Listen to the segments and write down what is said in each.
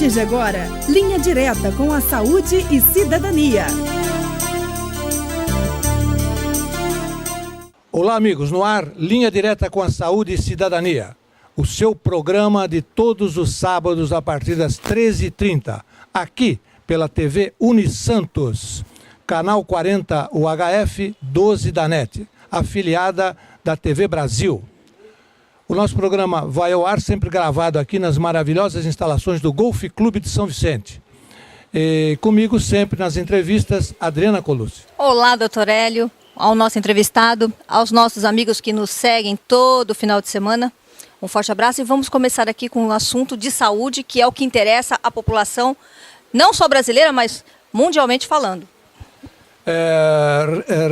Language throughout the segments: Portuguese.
partir de agora, Linha Direta com a Saúde e Cidadania. Olá, amigos. No ar, Linha Direta com a Saúde e Cidadania. O seu programa de todos os sábados a partir das 13h30. Aqui, pela TV Unisantos, canal 40 UHF 12 da NET, afiliada da TV Brasil. O nosso programa vai ao ar sempre gravado aqui nas maravilhosas instalações do Golf Clube de São Vicente. E comigo sempre nas entrevistas, Adriana Colucci. Olá, doutor Hélio, ao nosso entrevistado, aos nossos amigos que nos seguem todo final de semana. Um forte abraço e vamos começar aqui com um assunto de saúde, que é o que interessa à população, não só brasileira, mas mundialmente falando.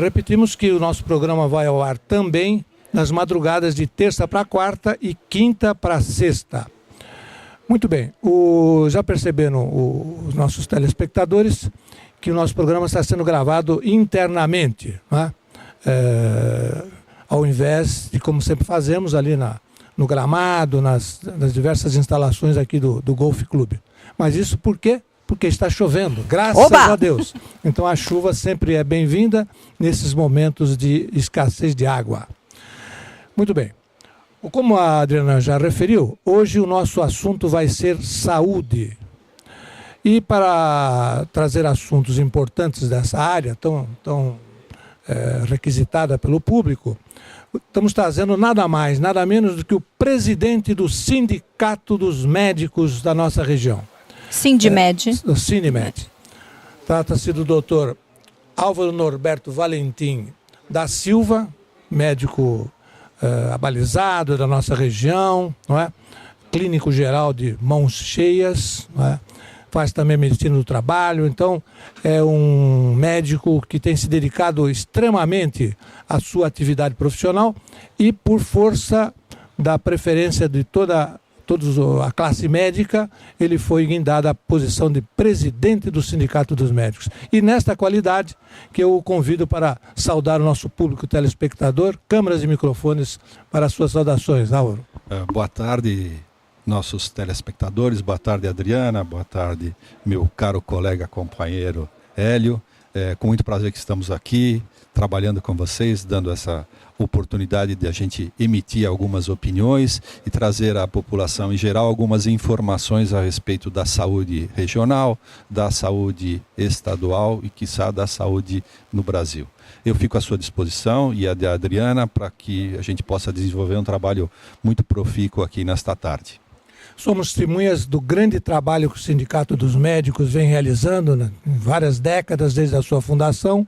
Repetimos que o nosso programa vai ao ar também nas madrugadas de terça para quarta e quinta para sexta. Muito bem, já perceberam os nossos telespectadores que o nosso programa está sendo gravado internamente, né? Ao invés de, como sempre fazemos, ali no gramado, nas diversas instalações aqui do Golf Clube. Mas isso por quê? Porque está chovendo, graças a Deus. Então a chuva sempre é bem-vinda nesses momentos de escassez de água. Muito bem. Como a Adriana já referiu, hoje o nosso assunto vai ser saúde. E para trazer assuntos importantes dessa área, tão requisitada pelo público, estamos trazendo nada mais, nada menos do que o presidente do Sindicato dos Médicos da nossa região. Sindimed. O Sindimed. Trata-se do doutor Álvaro Norberto Valentim da Silva, médico abalizado da nossa região, não é? Clínico geral de mãos cheias, não é? Faz também medicina do trabalho, então é um médico que tem se dedicado extremamente à sua atividade profissional e por força da preferência de toda a classe médica, ele foi guindado à posição de presidente do Sindicato dos Médicos. E nesta qualidade que eu o convido para saudar o nosso público telespectador, câmeras e microfones para as suas saudações. Álvaro. Boa tarde, nossos telespectadores, boa tarde, Adriana, boa tarde, meu caro colega, companheiro Hélio. Com muito prazer que estamos aqui, trabalhando com vocês, dando essa oportunidade de a gente emitir algumas opiniões e trazer à população em geral algumas informações a respeito da saúde regional, da saúde estadual e, quiçá, da saúde no Brasil. Eu fico à sua disposição e a da Adriana para que a gente possa desenvolver um trabalho muito profícuo aqui nesta tarde. Somos testemunhas do grande trabalho que o Sindicato dos Médicos vem realizando em várias décadas desde a sua fundação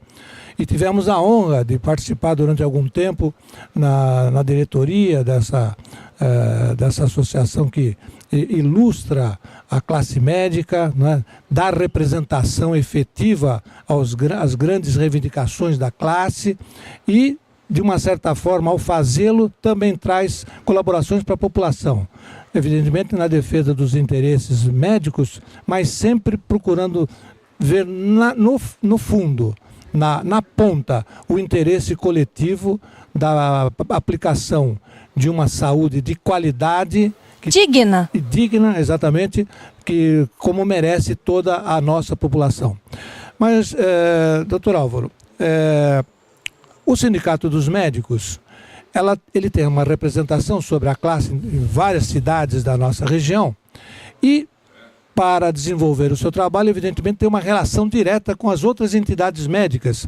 e tivemos a honra de participar durante algum tempo na diretoria dessa associação que ilustra a classe médica, né, dá representação efetiva às grandes reivindicações da classe e, de uma certa forma, ao fazê-lo, também traz colaborações para a população. Evidentemente na defesa dos interesses médicos, mas sempre procurando ver no fundo, na ponta, o interesse coletivo da aplicação de uma saúde de qualidade. Digna. Digna, exatamente, que como merece toda a nossa população. Mas, doutor Álvaro, o Sindicato dos Médicos, ele tem uma representação sobre a classe em várias cidades da nossa região e, para desenvolver o seu trabalho, evidentemente tem uma relação direta com as outras entidades médicas,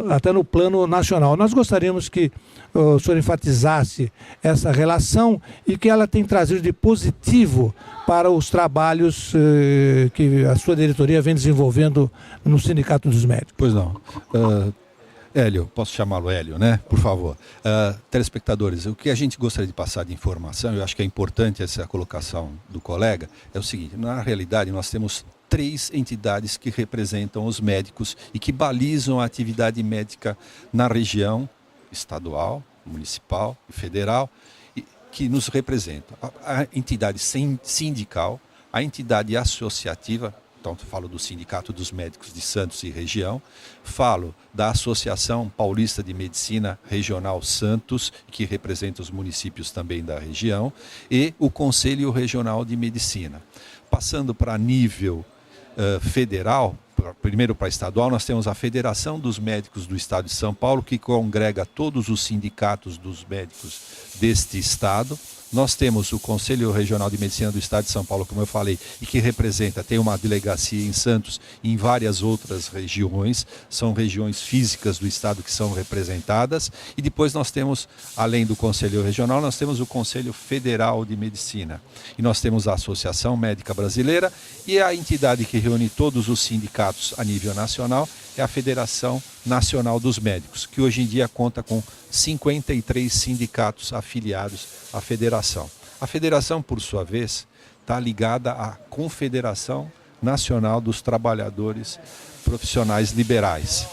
até no plano nacional. Nós gostaríamos que o senhor enfatizasse essa relação e que ela tem trazido de positivo para os trabalhos que a sua diretoria vem desenvolvendo no Sindicato dos Médicos. Pois não. Hélio, posso chamá-lo Hélio, né? Por favor. Telespectadores, o que a gente gostaria de passar de informação, eu acho que é importante essa colocação do colega, é o seguinte: na realidade nós temos 3 entidades que representam os médicos e que balizam a atividade médica na região estadual, municipal e federal, que nos representam. A entidade sindical, a entidade associativa, então falo do Sindicato dos Médicos de Santos e região, falo da Associação Paulista de Medicina Regional Santos, que representa os municípios também da região, e o Conselho Regional de Medicina. Passando para nível federal, primeiro para estadual, nós temos a Federação dos Médicos do Estado de São Paulo, que congrega todos os sindicatos dos médicos deste estado. Nós temos o Conselho Regional de Medicina do Estado de São Paulo, como eu falei, e que tem uma delegacia em Santos e em várias outras regiões. São regiões físicas do estado que são representadas. E depois nós temos, além do Conselho Regional, nós temos o Conselho Federal de Medicina. E nós temos a Associação Médica Brasileira e a entidade que reúne todos os sindicatos a nível nacional é a Federação Nacional dos Médicos, que hoje em dia conta com 53 sindicatos afiliados à federação. A federação, por sua vez, está ligada à Confederação Nacional dos Trabalhadores Profissionais Liberais.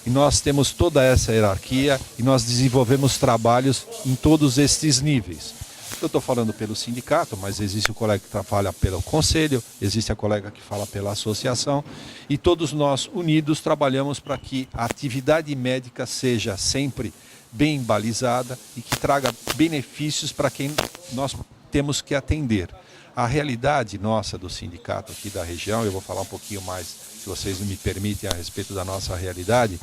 E nós temos toda essa hierarquia e nós desenvolvemos trabalhos em todos estes níveis. Eu estou falando pelo sindicato, mas existe o colega que trabalha pelo conselho, existe a colega que fala pela associação, e todos nós unidos trabalhamos para que a atividade médica seja sempre bem balizada e que traga benefícios para quem nós temos que atender. A realidade nossa do sindicato aqui da região, eu vou falar um pouquinho mais, se vocês me permitem, a respeito da nossa realidade,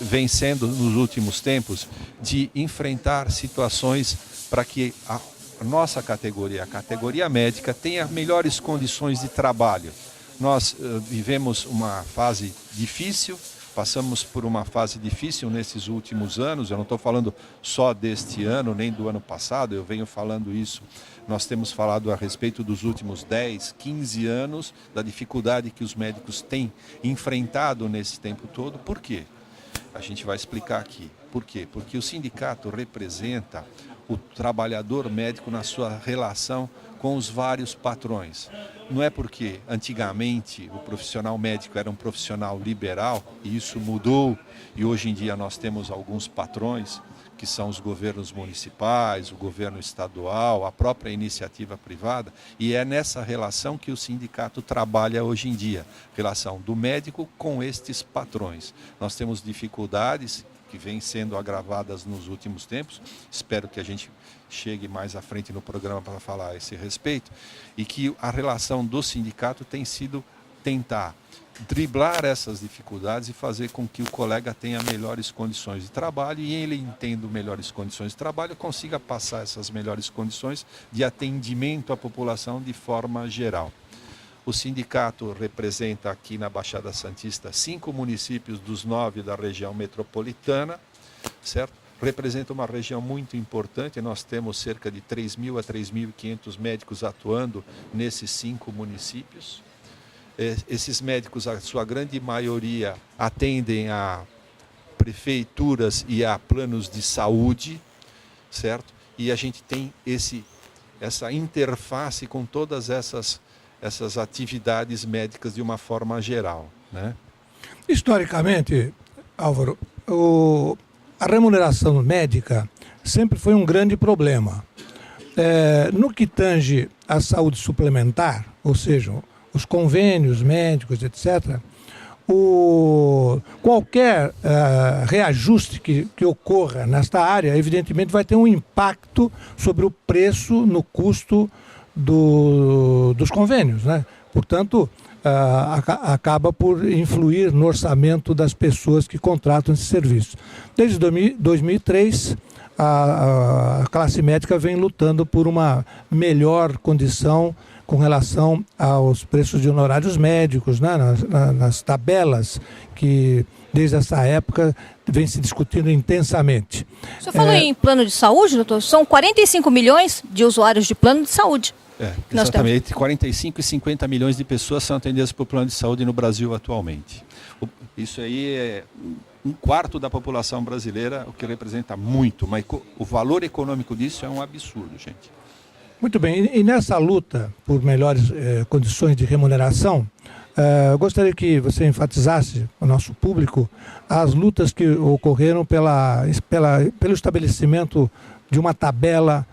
vem sendo nos últimos tempos de enfrentar situações para que a nossa categoria, a categoria médica, tenha melhores condições de trabalho. Nós vivemos uma fase difícil, passamos por uma fase difícil nesses últimos anos, eu não estou falando só deste ano, nem do ano passado, eu venho falando isso. Nós temos falado a respeito dos últimos 10, 15 anos, da dificuldade que os médicos têm enfrentado nesse tempo todo. Por quê? A gente vai explicar aqui. Por quê? Porque o sindicato representa o trabalhador médico na sua relação com os vários patrões. Não é porque antigamente o profissional médico era um profissional liberal e isso mudou e hoje em dia nós temos alguns patrões que são os governos municipais, o governo estadual, a própria iniciativa privada, e é nessa relação que o sindicato trabalha hoje em dia, relação do médico com estes patrões. Nós temos dificuldades que vêm sendo agravadas nos últimos tempos, espero que a gente chegue mais à frente no programa para falar a esse respeito, e que a relação do sindicato tem sido tentar driblar essas dificuldades e fazer com que o colega tenha melhores condições de trabalho e ele, tendo melhores condições de trabalho, consiga passar essas melhores condições de atendimento à população de forma geral. O sindicato representa aqui na Baixada Santista 5 municípios dos 9 da região metropolitana, certo? Representa uma região muito importante, nós temos cerca de 3.000 a 3.500 médicos atuando nesses 5 municípios. Esses médicos, a sua grande maioria, atendem a prefeituras e a planos de saúde, certo? E a gente tem essa interface com todas essas atividades médicas de uma forma geral, né? Historicamente, Álvaro, a remuneração médica sempre foi um grande problema. No que tange à saúde suplementar, ou seja, os convênios médicos, etc., qualquer reajuste que ocorra nesta área, evidentemente, vai ter um impacto sobre o preço no custo dos convênios, né? Portanto, acaba por influir no orçamento das pessoas que contratam esse serviço. Desde 2003, a classe médica vem lutando por uma melhor condição com relação aos preços de honorários médicos, né? Nas tabelas que, desde essa época, vem se discutindo intensamente. O senhor falou em plano de saúde, doutor? São 45 milhões de usuários de plano de saúde. Exatamente. Entre 45 e 50 milhões de pessoas são atendidas por plano de saúde no Brasil atualmente. Isso aí é 1/4 da população brasileira, o que representa muito, mas o valor econômico disso é um absurdo, gente. Muito bem, e nessa luta por melhores condições de remuneração, gostaria que você enfatizasse ao nosso público as lutas que ocorreram pelo estabelecimento de uma tabela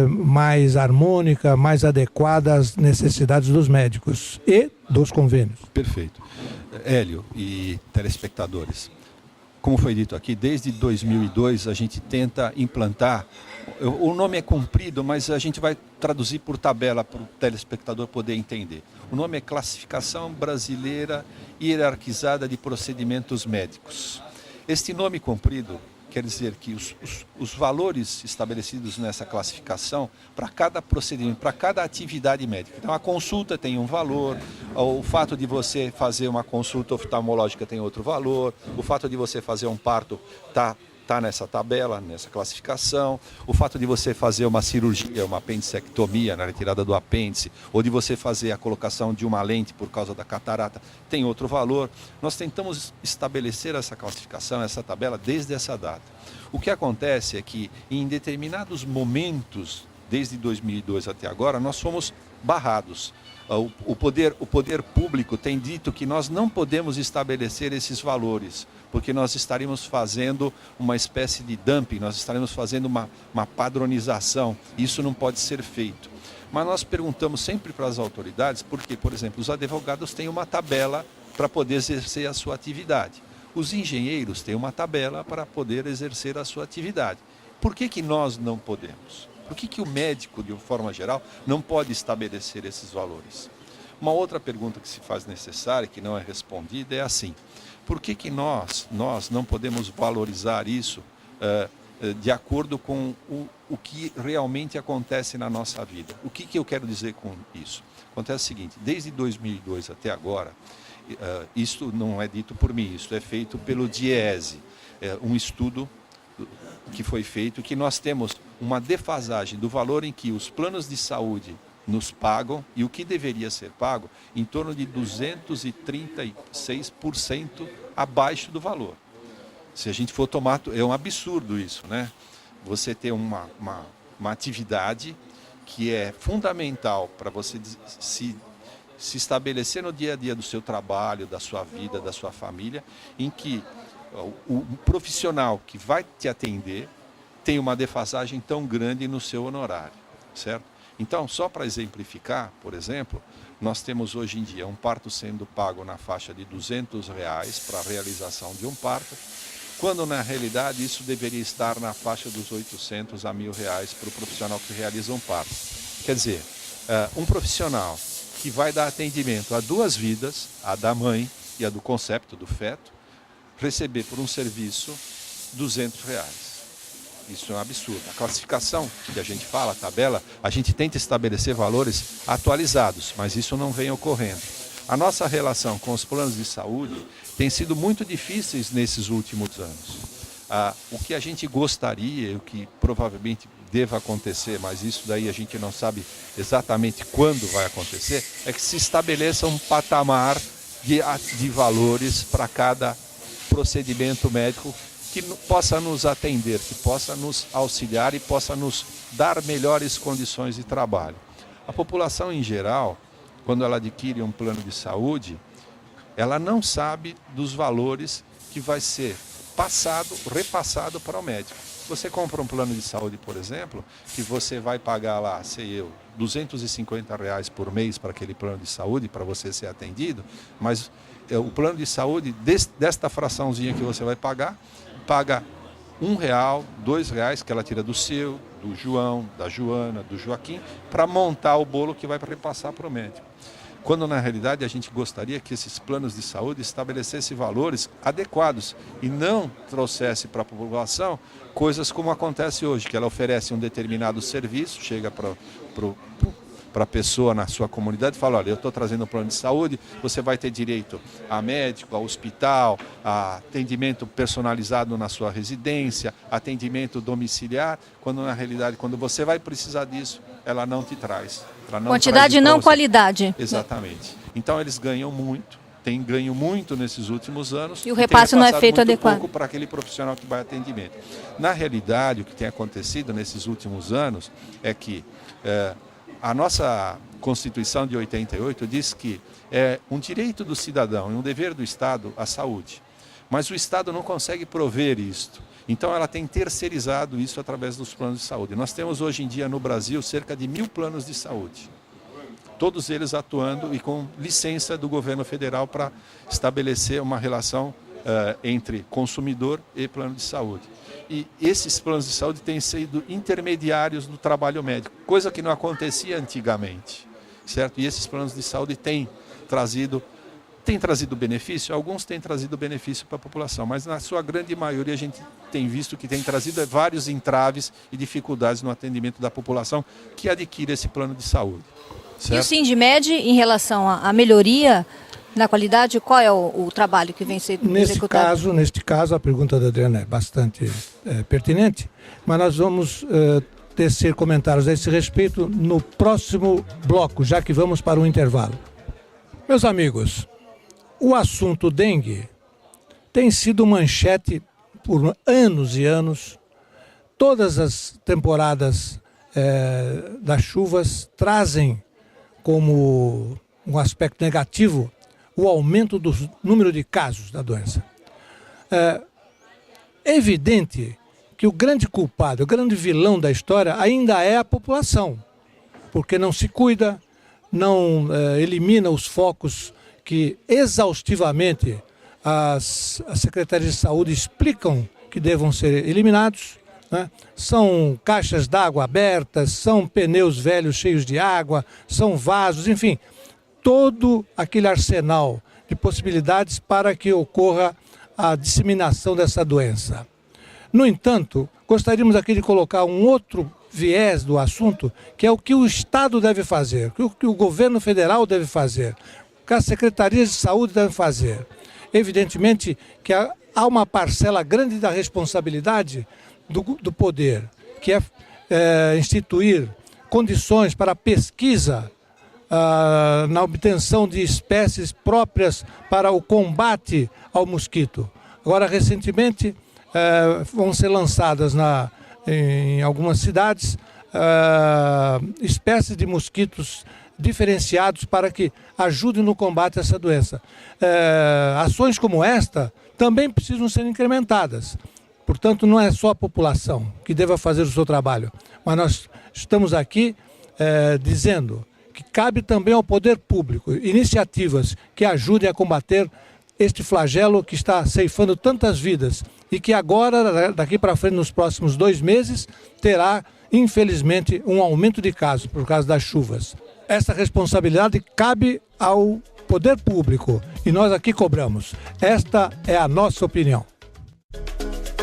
mais harmônica, mais adequada às necessidades dos médicos e dos convênios. Perfeito. Hélio e telespectadores, como foi dito aqui, desde 2002 a gente tenta implantar, o nome é comprido, mas a gente vai traduzir por tabela para o telespectador poder entender. O nome é Classificação Brasileira Hierarquizada de Procedimentos Médicos. Este nome comprido quer dizer que os valores estabelecidos nessa classificação para cada procedimento, para cada atividade médica. Então, a consulta tem um valor, o fato de você fazer uma consulta oftalmológica tem outro valor, o fato de você fazer um parto está nessa tabela, nessa classificação, o fato de você fazer uma cirurgia, uma apendicectomia na retirada do apêndice, ou de você fazer a colocação de uma lente por causa da catarata, tem outro valor. Nós tentamos estabelecer essa classificação, essa tabela, desde essa data. O que acontece é que, em determinados momentos, desde 2002 até agora, nós fomos barrados. O poder público tem dito que nós não podemos estabelecer esses valores, porque nós estaríamos fazendo uma espécie de dumping, nós estaremos fazendo uma padronização. Isso não pode ser feito. Mas nós perguntamos sempre para as autoridades, porque, por exemplo, os advogados têm uma tabela para poder exercer a sua atividade. Os engenheiros têm uma tabela para poder exercer a sua atividade. Por que nós não podemos? Por que o médico, de uma forma geral, não pode estabelecer esses valores? Uma outra pergunta que se faz necessária, que não é respondida, é assim: por que nós não podemos valorizar isso de acordo com o que realmente acontece na nossa vida? O que eu quero dizer com isso? Acontece o seguinte: desde 2002 até agora, isso não é dito por mim, isso é feito pelo DIEESE, um estudo que foi feito, que nós temos uma defasagem do valor em que os planos de saúde nos pagam e o que deveria ser pago em torno de 236% abaixo do valor. Se a gente for tomar, é um absurdo isso, né? Você ter uma atividade que é fundamental para você se estabelecer no dia a dia do seu trabalho, da sua vida, da sua família, em que o profissional que vai te atender tem uma defasagem tão grande no seu honorário, certo? Então, só para exemplificar, por exemplo, nós temos hoje em dia um parto sendo pago na faixa de R$200 para a realização de um parto, quando na realidade isso deveria estar na faixa dos R$800 a R$1.000 para o profissional que realiza um parto. Quer dizer, um profissional que vai dar atendimento a duas vidas, a da mãe e a do concepto, do feto, receber por um serviço R$200. Isso é um absurdo. A classificação que a gente fala, a tabela, a gente tenta estabelecer valores atualizados, mas isso não vem ocorrendo. A nossa relação com os planos de saúde tem sido muito difíceis nesses últimos anos. O que a gente gostaria, o que provavelmente deva acontecer, mas isso daí a gente não sabe exatamente quando vai acontecer, é que se estabeleça um patamar de valores para cada procedimento médico que possa nos atender, que possa nos auxiliar e possa nos dar melhores condições de trabalho. A população em geral, quando ela adquire um plano de saúde, ela não sabe dos valores que vai ser repassado para o médico. Você compra um plano de saúde, por exemplo, que você vai pagar lá, R$250 por mês para aquele plano de saúde, para você ser atendido, mas o plano de saúde, desta fraçãozinha que você vai paga R$1, R$2 que ela tira do seu, do João, da Joana, do Joaquim, para montar o bolo que vai repassar para o médico. Quando na realidade a gente gostaria que esses planos de saúde estabelecessem valores adequados e não trouxesse para a população coisas como acontece hoje, que ela oferece um determinado serviço, chega para a pessoa na sua comunidade e fala: olha, eu estou trazendo um plano de saúde, você vai ter direito a médico, a hospital, a atendimento personalizado na sua residência, atendimento domiciliar, quando na realidade, quando você vai precisar disso, ela não te traz. Quantidade e não qualidade. Exatamente. Então eles ganham muito, têm ganho muito nesses últimos anos. E o repasse não é feito adequado. Pouco para aquele profissional que vai atendimento. Na realidade, o que tem acontecido nesses últimos anos é que a nossa Constituição de 88 diz que é um direito do cidadão e um dever do Estado a saúde. Mas o Estado não consegue prover isto. Então ela tem terceirizado isso através dos planos de saúde. Nós temos hoje em dia no Brasil cerca de 1.000 planos de saúde. Todos eles atuando e com licença do governo federal para estabelecer uma relação entre consumidor e plano de saúde. E esses planos de saúde têm sido intermediários do trabalho médico, coisa que não acontecia antigamente, certo? E esses planos de saúde têm trazido benefício, alguns têm trazido benefício para a população, mas na sua grande maioria a gente tem visto que tem trazido vários entraves e dificuldades no atendimento da população que adquire esse plano de saúde. Certo? E o Sindmed, em relação à melhoria na qualidade, qual é o trabalho que vem sendo executado? Neste caso, a pergunta da Adriana é bastante pertinente, mas nós vamos tecer comentários a esse respeito no próximo bloco, já que vamos para um intervalo. Meus amigos, o assunto dengue tem sido manchete por anos e anos. Todas as temporadas das chuvas trazem como um aspecto negativo o aumento do número de casos da doença. É evidente que o grande culpado, o grande vilão da história ainda é a população, porque não se cuida, não elimina os focos que exaustivamente as secretarias de saúde explicam que devam ser eliminados, né? São caixas d'água abertas, são pneus velhos cheios de água, são vasos, enfim, todo aquele arsenal de possibilidades para que ocorra a disseminação dessa doença. No entanto, gostaríamos aqui de colocar um outro viés do assunto, que é o que o Estado deve fazer, o que o governo federal deve fazer, o que as secretarias de saúde devem fazer. Evidentemente que há uma parcela grande da responsabilidade do poder, que é instituir condições para a pesquisa na obtenção de espécies próprias para o combate ao mosquito. Agora, recentemente, vão ser lançadas em algumas cidades espécies de mosquitos diferenciados para que ajudem no combate a essa doença. Ações como esta também precisam ser incrementadas. Portanto, não é só a população que deva fazer o seu trabalho, mas nós estamos aqui dizendo que cabe também ao poder público iniciativas que ajudem a combater este flagelo que está ceifando tantas vidas e que agora, daqui para frente, nos próximos 2 meses, terá, infelizmente, um aumento de casos por causa das chuvas. Essa responsabilidade cabe ao poder público e nós aqui cobramos. Esta é a nossa opinião.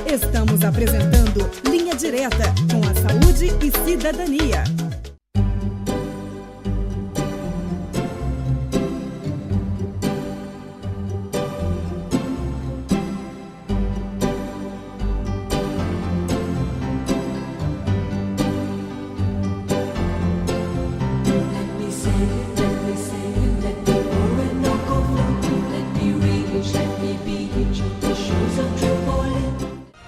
Estamos apresentando Linha Direta com a Saúde e Cidadania.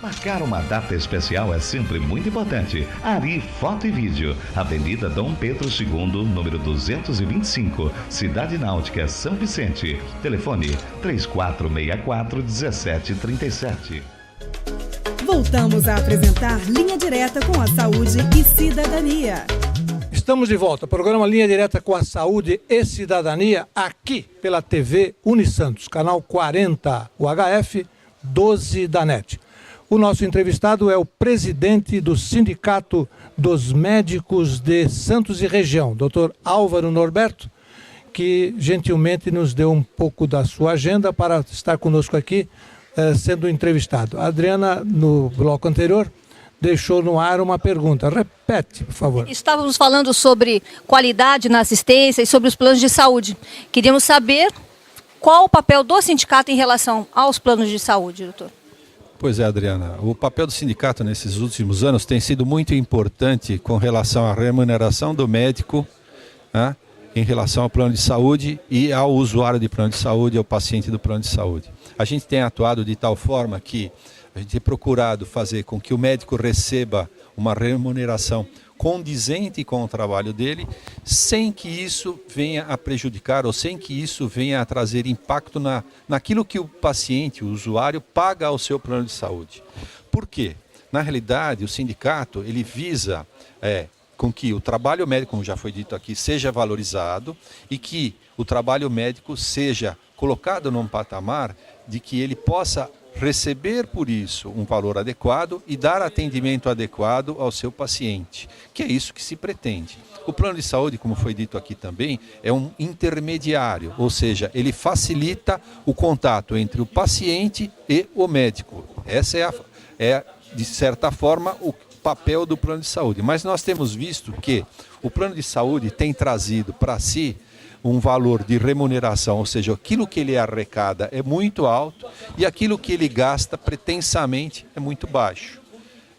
Marcar uma data especial é sempre muito importante. Ari Foto e Vídeo, Avenida Dom Pedro II, número 225, Cidade Náutica, São Vicente. Telefone 3464-1737. Voltamos a apresentar Linha Direta com a Saúde e Cidadania. Estamos de volta, programa Linha Direta com a Saúde e Cidadania, aqui pela TV Unisantos, canal 40 UHF 12 da NET. O nosso entrevistado é o presidente do Sindicato dos Médicos de Santos e Região, Dr. Álvaro Norberto, que gentilmente nos deu um pouco da sua agenda para estar conosco aqui, sendo entrevistado. A Adriana, no bloco anterior, deixou no ar uma pergunta. Repete, por favor. Estávamos falando sobre qualidade na assistência e sobre os planos de saúde. Queríamos saber qual o papel do sindicato em relação aos planos de saúde, doutor. Pois é, Adriana. O papel do sindicato nesses últimos anos tem sido muito importante com relação à remuneração do médico, né, em relação ao plano de saúde e ao usuário de plano de saúde, ao paciente do plano de saúde. A gente tem atuado de tal forma que a gente tem procurado fazer com que o médico receba uma remuneração condizente com o trabalho dele, sem que isso venha a prejudicar ou sem que isso venha a trazer impacto naquilo que o paciente, o usuário, paga ao seu plano de saúde. Por quê? Na realidade, o sindicato ele visa com que o trabalho médico, como já foi dito aqui, seja valorizado e que o trabalho médico seja colocado num patamar de que ele possa receber por isso um valor adequado e dar atendimento adequado ao seu paciente, que é isso que se pretende. O plano de saúde, como foi dito aqui também, é um intermediário, ou seja, ele facilita o contato entre o paciente e o médico. Essa é de certa forma, o papel do plano de saúde. Mas nós temos visto que o plano de saúde tem trazido para si um valor de remuneração, ou seja, aquilo que ele arrecada é muito alto e aquilo que ele gasta pretensamente é muito baixo.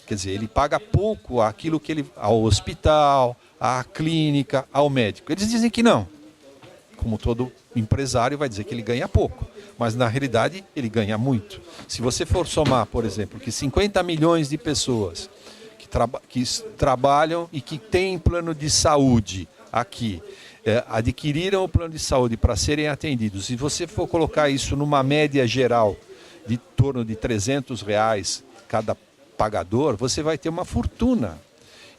Quer dizer, ele paga pouco aquilo que ele ao hospital, à clínica, ao médico. Eles dizem que não. Como todo empresário vai dizer que ele ganha pouco, mas na realidade ele ganha muito. Se você for somar, por exemplo, que 50 milhões de pessoas que trabalham e que têm plano de saúde aqui, adquiriram o plano de saúde para serem atendidos, e você for colocar isso numa média geral de torno de R$300 cada pagador, você vai ter uma fortuna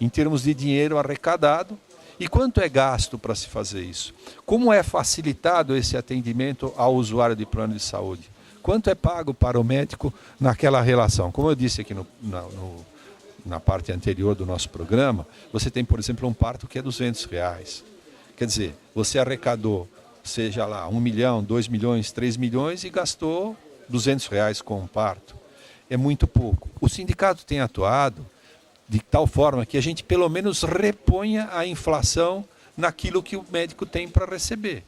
em termos de dinheiro arrecadado. E quanto é gasto para se fazer isso? Como é facilitado esse atendimento ao usuário de plano de saúde? Quanto é pago para o médico naquela relação? Como eu disse aqui na parte anterior do nosso programa, você tem, por exemplo, um parto que é R$200. Quer dizer, você arrecadou, seja lá, 1 milhão, 2 milhões, 3 milhões e gastou R$200 com um parto. É muito pouco. O sindicato tem atuado de tal forma que a gente pelo menos reponha a inflação naquilo que o médico tem para receber,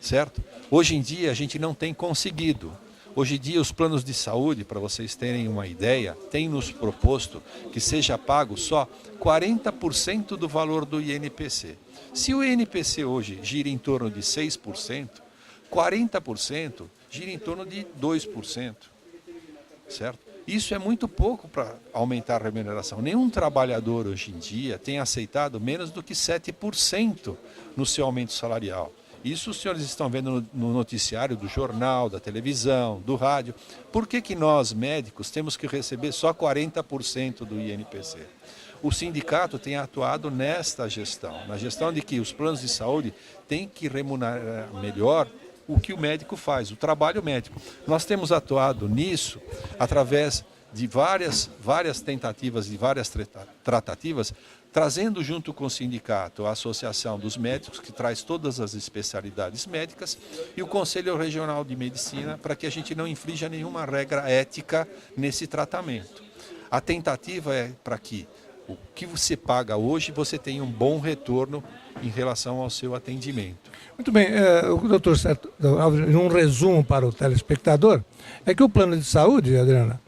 certo? Hoje em dia a gente não tem conseguido. Hoje em dia os planos de saúde, para vocês terem uma ideia, têm nos proposto que seja pago só 40% do valor do INPC. Se o INPC hoje gira em torno de 6%, 40% gira em torno de 2%, certo? Isso é muito pouco para aumentar a remuneração. Nenhum trabalhador hoje em dia tem aceitado menos do que 7% no seu aumento salarial. Isso os senhores estão vendo no noticiário do jornal, da televisão, do rádio. Por que nós, médicos, temos que receber só 40% do INPC? O sindicato tem atuado nesta gestão, na gestão de que os planos de saúde têm que remunerar melhor o que o médico faz, o trabalho médico. Nós temos atuado nisso através de várias tentativas, de várias tratativas, trazendo junto com o sindicato a Associação dos Médicos, que traz todas as especialidades médicas, e o Conselho Regional de Medicina, para que a gente não infrinja nenhuma regra ética nesse tratamento. A tentativa é para que o que você paga hoje, você tenha um bom retorno em relação ao seu atendimento. Muito bem, o doutor Certo, um resumo para o telespectador, é que o plano de saúde, Adriana,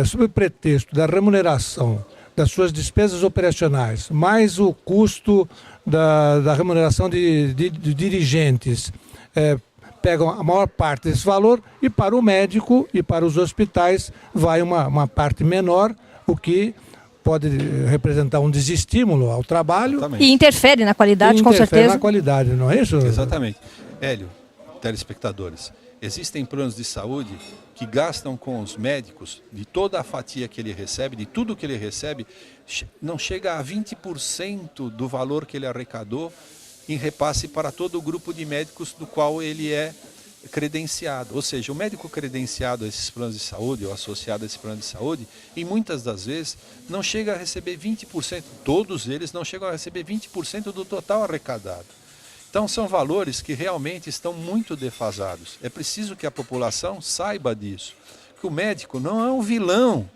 sob o pretexto da remuneração das suas despesas operacionais, mais o custo da remuneração de dirigentes, pegam a maior parte desse valor, e para o médico e para os hospitais vai uma parte menor, o que pode representar um desestímulo ao trabalho. Exatamente. E interfere na qualidade, com certeza. Interfere na qualidade, não é isso? Exatamente. Hélio, telespectadores, existem planos de saúde que gastam com os médicos, de toda a fatia que ele recebe, de tudo que ele recebe, não chega a 20% do valor que ele arrecadou em repasse para todo o grupo de médicos do qual ele é credenciado. Ou seja, o médico credenciado a esses planos de saúde ou associado a esse plano de saúde, e muitas das vezes não chega a receber 20%, todos eles não chegam a receber 20% do total arrecadado. Então são valores que realmente estão muito defasados. É preciso que a população saiba disso, que o médico não é um vilão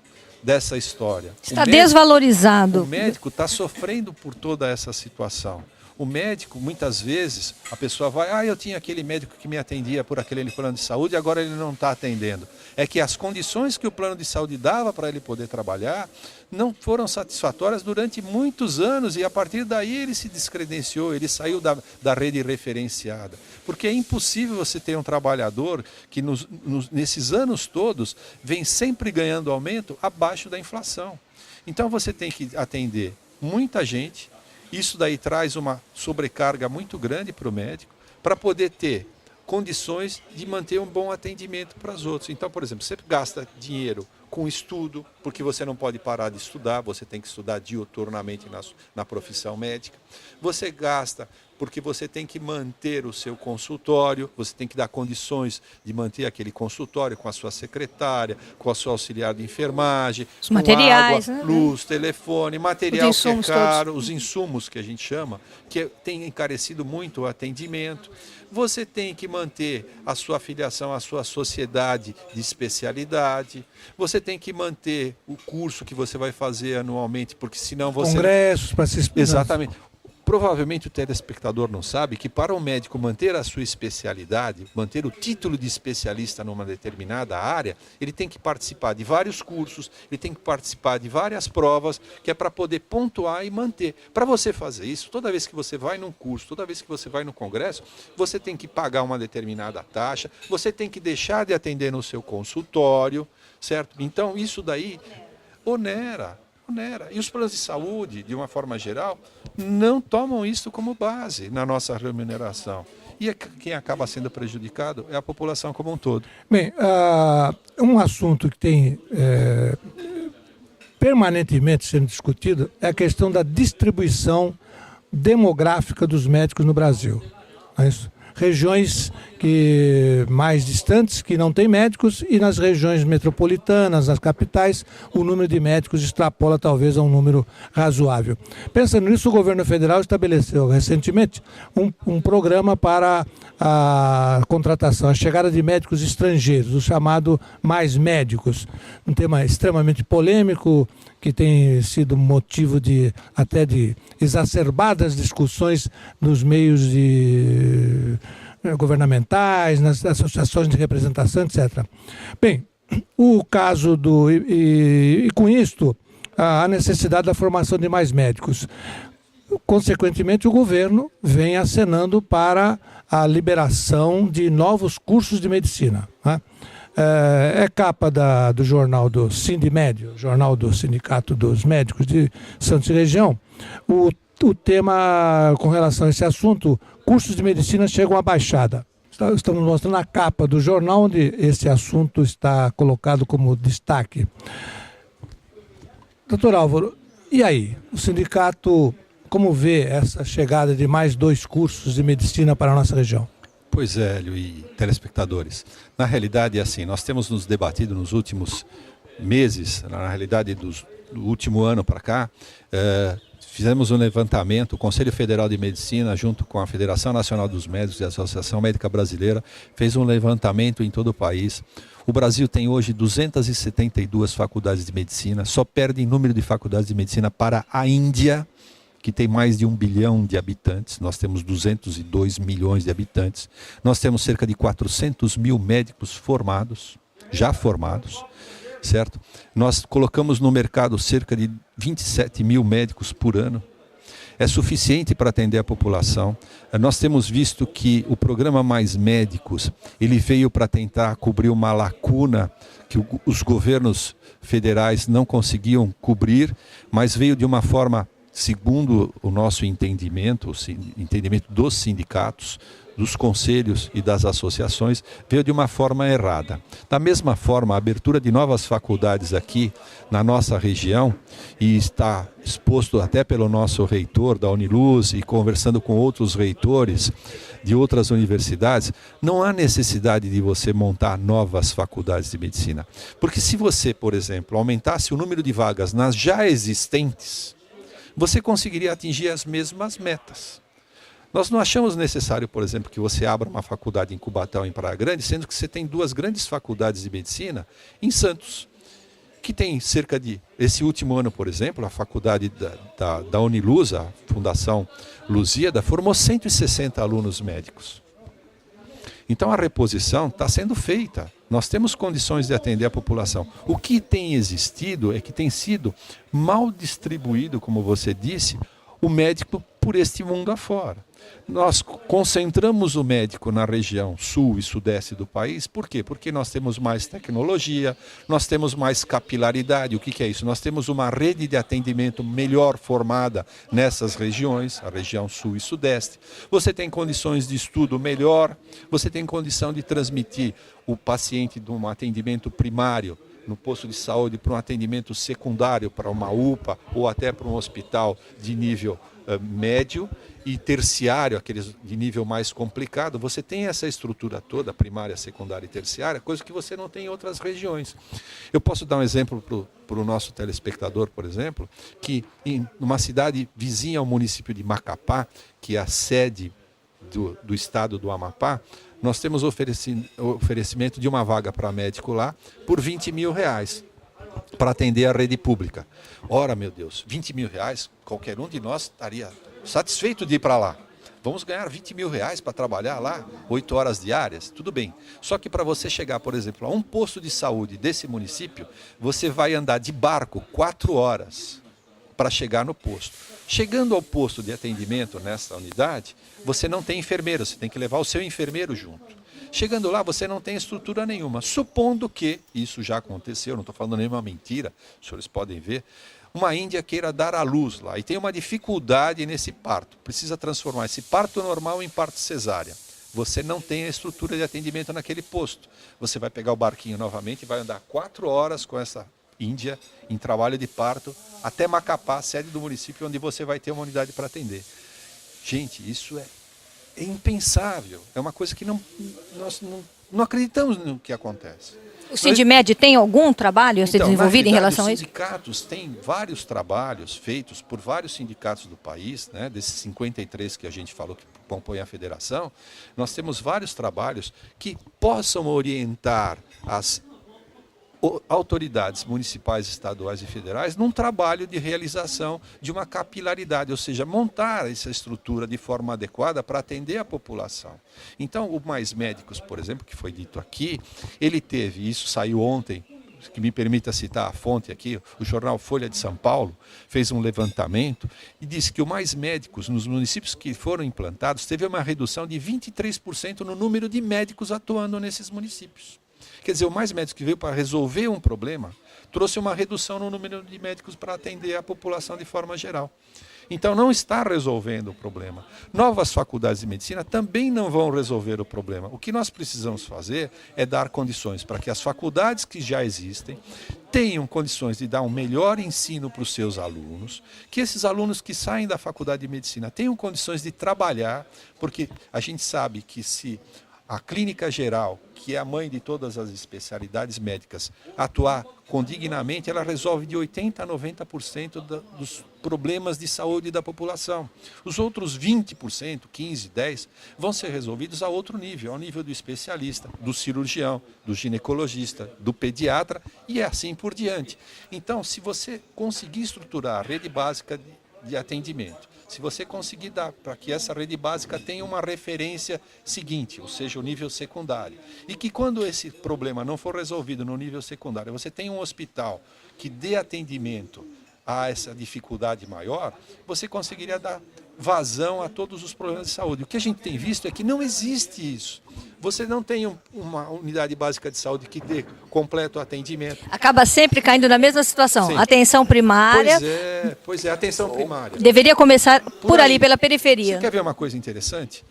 dessa história. Está desvalorizado. O médico está sofrendo por toda essa situação. O médico, muitas vezes, a pessoa vai, eu tinha aquele médico que me atendia por aquele plano de saúde, agora ele não está atendendo. É que as condições que o plano de saúde dava para ele poder trabalhar não foram satisfatórias durante muitos anos, e a partir daí ele se descredenciou, ele saiu da rede referenciada. Porque é impossível você ter um trabalhador que nesses anos todos vem sempre ganhando aumento abaixo da inflação. Então você tem que atender muita gente. Isso daí traz uma sobrecarga muito grande para o médico, para poder ter condições de manter um bom atendimento para os outros. Então, por exemplo, você gasta dinheiro com estudo, porque você não pode parar de estudar, você tem que estudar diuturnamente na profissão médica. Você gasta porque você tem que manter o seu consultório, você tem que dar condições de manter aquele consultório com a sua secretária, com a sua auxiliar de enfermagem, os materiais, água, né? luz, telefone, material que é caro, todos. os insumos que a gente chama, que tem encarecido muito o atendimento. Você tem que manter a sua afiliação à sua sociedade de especialidade. Você tem que manter o curso que você vai fazer anualmente, porque senão você... Congressos para se explicar. Exatamente. Provavelmente o telespectador não sabe que para o médico manter a sua especialidade, manter o título de especialista numa determinada área, ele tem que participar de vários cursos, ele tem que participar de várias provas, que é para poder pontuar e manter. Para você fazer isso, toda vez que você vai num curso, toda vez que você vai num congresso, você tem que pagar uma determinada taxa, você tem que deixar de atender no seu consultório, certo? Então isso daí onera. E os planos de saúde, de uma forma geral, não tomam isso como base na nossa remuneração. E quem acaba sendo prejudicado é a população como um todo. Bem, um assunto que tem permanentemente sendo discutido é a questão da distribuição demográfica dos médicos no Brasil. Não é isso? Regiões mais distantes que não têm médicos, e nas regiões metropolitanas, nas capitais, o número de médicos extrapola talvez a um número razoável. Pensando nisso, o governo federal estabeleceu recentemente um programa para a contratação, a chegada de médicos estrangeiros, o chamado Mais Médicos, um tema extremamente polêmico, que tem sido motivo até de exacerbadas discussões nos meios governamentais, nas associações de representação, etc. Bem, o caso e com isto, a necessidade da formação de mais médicos. Consequentemente, o governo vem acenando para a liberação de novos cursos de medicina, né? É capa do jornal do Sindimed, jornal do Sindicato dos Médicos de Santos e Região. O tema com relação a esse assunto, cursos de medicina chegam à baixada. Estamos mostrando a capa do jornal onde esse assunto está colocado como destaque. Doutor Álvaro, e aí? O sindicato, como vê essa chegada de mais 2 cursos de medicina para a nossa região? Pois é, Hélio e telespectadores. Na realidade, é assim, nós temos nos debatido nos últimos meses, na realidade do último ano para cá, fizemos um levantamento, o Conselho Federal de Medicina, junto com a Federação Nacional dos Médicos e a Associação Médica Brasileira, fez um levantamento em todo o país. O Brasil tem hoje 272 faculdades de medicina, só perde em número de faculdades de medicina para a Índia, que tem mais de 1 bilhão de habitantes. Nós temos 202 milhões de habitantes. Nós temos cerca de 400 mil médicos formados, já formados, certo? Nós colocamos no mercado cerca de 27 mil médicos por ano. É suficiente para atender a população. Nós temos visto que o programa Mais Médicos, ele veio para tentar cobrir uma lacuna que os governos federais não conseguiam cobrir, mas veio de uma forma, segundo o nosso entendimento, o entendimento dos sindicatos, dos conselhos e das associações, veio de uma forma errada. Da mesma forma, a abertura de novas faculdades aqui na nossa região, e está exposto até pelo nosso reitor da Uniluz e conversando com outros reitores de outras universidades, não há necessidade de você montar novas faculdades de medicina. Porque se você, por exemplo, aumentasse o número de vagas nas já existentes, você conseguiria atingir as mesmas metas. Nós não achamos necessário, por exemplo, que você abra uma faculdade em Cubatão, em Praia Grande, sendo que você tem 2 grandes faculdades de medicina em Santos, que tem cerca de, esse último ano, por exemplo, a faculdade da Uniluz, a Fundação Lusíada, formou 160 alunos médicos. Então a reposição está sendo feita. Nós temos condições de atender a população. O que tem existido é que tem sido mal distribuído, como você disse, o médico por este mundo afora. Nós concentramos o médico na região sul e sudeste do país. Por quê? Porque nós temos mais tecnologia, nós temos mais capilaridade. O que é isso? Nós temos uma rede de atendimento melhor formada nessas regiões, a região sul e sudeste. Você tem condições de estudo melhor, você tem condição de transmitir o paciente de um atendimento primário no posto de saúde para um atendimento secundário, para uma UPA ou até para um hospital de nível médio e terciário, aqueles de nível mais complicado, você tem essa estrutura toda, primária, secundária e terciária, coisa que você não tem em outras regiões. Eu posso dar um exemplo para o nosso telespectador, por exemplo, que em uma cidade vizinha ao município de Macapá, que é a sede do estado do Amapá, nós temos oferecimento de uma vaga para médico lá por R$20 mil para atender a rede pública. Ora, meu Deus, R$20 mil, qualquer um de nós estaria satisfeito de ir para lá. Vamos ganhar R$20 mil para trabalhar lá, 8 horas diárias, tudo bem. Só que para você chegar, por exemplo, a um posto de saúde desse município, você vai andar de barco 4 horas para chegar no posto. Chegando ao posto de atendimento nessa unidade, você não tem enfermeiro, você tem que levar o seu enfermeiro junto. Chegando lá, você não tem estrutura nenhuma. Supondo que, isso já aconteceu, não estou falando nenhuma mentira, os senhores podem ver, uma índia queira dar à luz lá e tem uma dificuldade nesse parto, precisa transformar esse parto normal em parto cesárea. Você não tem a estrutura de atendimento naquele posto. Você vai pegar o barquinho novamente e vai andar 4 horas com essa índia em trabalho de parto até Macapá, sede do município, onde você vai ter uma unidade para atender. Gente, isso é impensável. É uma coisa que nós não acreditamos no que acontece. O Sindimed tem algum trabalho a ser desenvolvido em relação a isso? Os sindicatos têm vários trabalhos feitos por vários sindicatos do país, né, desses 53 que a gente falou que compõem a federação. Nós temos vários trabalhos que possam orientar as autoridades municipais, estaduais e federais num trabalho de realização de uma capilaridade, ou seja, montar essa estrutura de forma adequada para atender a população. Então, o Mais Médicos, por exemplo, que foi dito aqui, ele teve, isso saiu ontem, que me permita citar a fonte aqui, o jornal Folha de São Paulo fez um levantamento e disse que o Mais Médicos, nos municípios que foram implantados, teve uma redução de 23% no número de médicos atuando nesses municípios. Quer dizer, o Mais Médicos que veio para resolver um problema, trouxe uma redução no número de médicos para atender a população de forma geral. Então, não está resolvendo o problema. Novas faculdades de medicina também não vão resolver o problema. O que nós precisamos fazer é dar condições para que as faculdades que já existem tenham condições de dar um melhor ensino para os seus alunos, que esses alunos que saem da faculdade de medicina tenham condições de trabalhar, porque a gente sabe que se a clínica geral, que é a mãe de todas as especialidades médicas, atuar condignamente, ela resolve de 80% a 90% dos problemas de saúde da população. Os outros 20%, 15%, 10%, vão ser resolvidos a outro nível, ao nível do especialista, do cirurgião, do ginecologista, do pediatra e assim por diante. Então, se você conseguir estruturar a rede básica de atendimento, se você conseguir dar para que essa rede básica tenha uma referência seguinte, ou seja, o nível secundário, e que quando esse problema não for resolvido no nível secundário, você tem um hospital que dê atendimento a essa dificuldade maior, você conseguiria dar vazão a todos os problemas de saúde. O que a gente tem visto é que não existe isso. Você não tem uma unidade básica de saúde que dê completo atendimento. Acaba sempre caindo na mesma situação. Sim. Atenção primária. Pois é, atenção primária. Deveria começar por ali, pela periferia. Você quer ver uma coisa interessante?